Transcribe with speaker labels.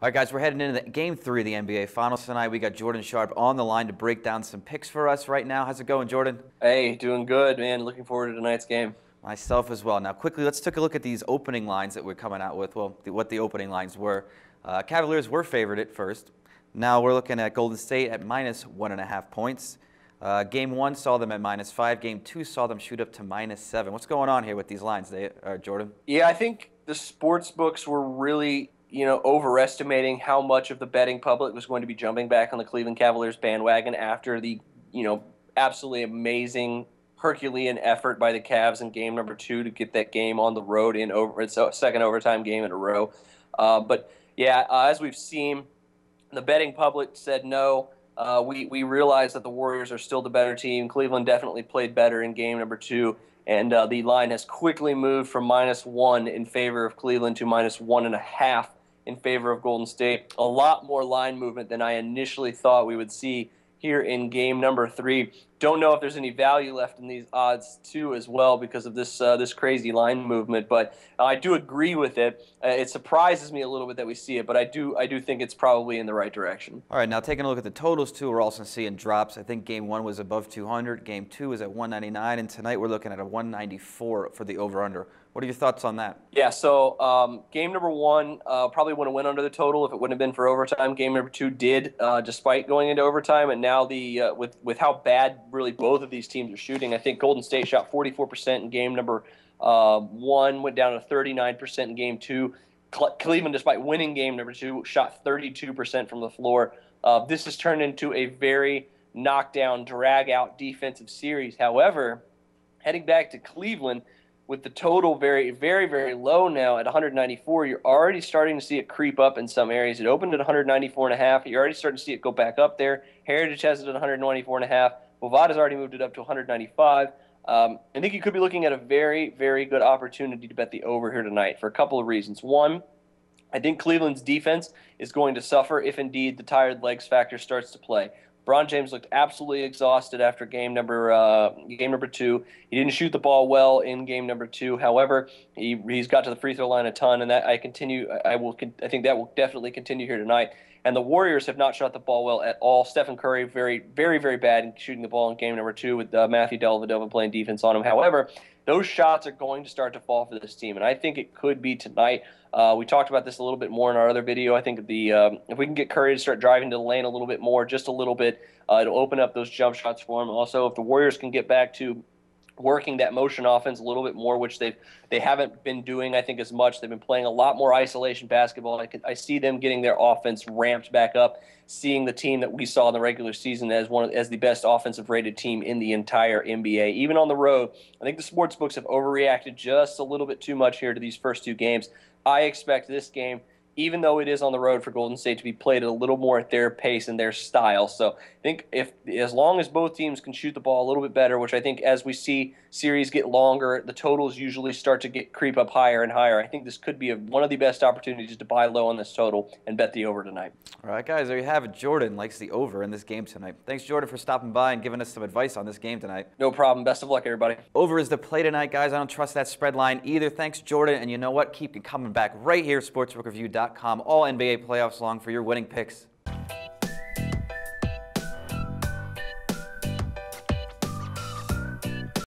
Speaker 1: All right, guys, we're heading into Game 3 of the NBA Finals tonight. We got Jordan Sharp on the line to break down some picks for us right now. How's it going, Jordan?
Speaker 2: Hey, doing good, man. Looking forward to tonight's game.
Speaker 1: Myself as well. Now, quickly, let's take a look at these opening lines that we're coming out with. Well, what the opening lines were. Cavaliers were favored at first. Now we're looking at Golden State at -1.5 points. Game 1 saw them at -5. Game 2 saw them shoot up to -7. What's going on here with these lines, Jordan?
Speaker 2: Yeah, I think the sports books were really, overestimating how much of the betting public was going to be jumping back on the Cleveland Cavaliers bandwagon after the, absolutely amazing Herculean effort by the Cavs in game number 2 to get that game on the road it's a second overtime game in a row. But yeah, as we've seen, the betting public said no. We realized that the Warriors are still the better team. Cleveland definitely played better in game number 2, and the line has quickly moved from -1 in favor of Cleveland to -1.5 in favor of Golden State. A lot more line movement than I initially thought we would see here in game number 3. Don't know if there's any value left in these odds too as well because of this crazy line movement, but I do agree with it. It surprises me a little bit that we see it, but I do think it's probably in the right direction.
Speaker 1: All right, now taking a look at the totals too, we're also seeing drops. I think game 1 was above 200, game 2 is at 199, and tonight we're looking at a 194 for the over/under. What are your thoughts on that?
Speaker 2: Yeah, so game number 1 probably would have went under the total if it wouldn't have been for overtime. Game number 2 did, despite going into overtime, and now with how bad really both of these teams are shooting, I think Golden State shot 44% in game number 1, went down to 39% in game 2. Cleveland, despite winning game number 2, shot 32% from the floor. This has turned into a very knockdown, drag-out defensive series. However, heading back to Cleveland, with the total very, very, very low now at 194, you're already starting to see it creep up in some areas. It opened at 194.5. You're already starting to see it go back up there. Heritage has it at 194.5. Bovada's already moved it up to 195. I think you could be looking at a very, very good opportunity to bet the over here tonight for a couple of reasons. One, I think Cleveland's defense is going to suffer if indeed the tired legs factor starts to play. LeBron James looked absolutely exhausted after game number 2. He didn't shoot the ball well in game number 2. However, he's got to the free throw line a ton, and I think that will definitely continue here tonight. And the Warriors have not shot the ball well at all. Stephen Curry very, very, very bad in shooting the ball in game number 2 with Matthew Dellavedova playing defense on him. However, those shots are going to start to fall for this team, and I think it could be tonight. We talked about this a little bit more in our other video. I think if we can get Curry to start driving to the lane a little bit more, just a little bit, it'll open up those jump shots for him. Also, if the Warriors can get back to working that motion offense a little bit more, which they haven't been doing, I think, as much. They've been playing a lot more isolation basketball. I see them getting their offense ramped back up, seeing the team that we saw in the regular season as the best offensive rated team in the entire NBA. Even on the road, I think the sports books have overreacted just a little bit too much here to these first 2 games. I expect this game, even though it is on the road for Golden State, to be played a little more at their pace and their style. So I think as long as both teams can shoot the ball a little bit better, which I think as we see series get longer, the totals usually start to creep up higher and higher. I think this could be one of the best opportunities to buy low on this total and bet the over tonight.
Speaker 1: All right, guys, there you have it. Jordan likes the over in this game tonight. Thanks, Jordan, for stopping by and giving us some advice on this game tonight.
Speaker 2: No problem. Best of luck, everybody.
Speaker 1: Over is the play tonight, guys. I don't trust that spread line either. Thanks, Jordan. And you know what? Keep coming back right here, sportsbookreview.com. All NBA playoffs long for your winning picks.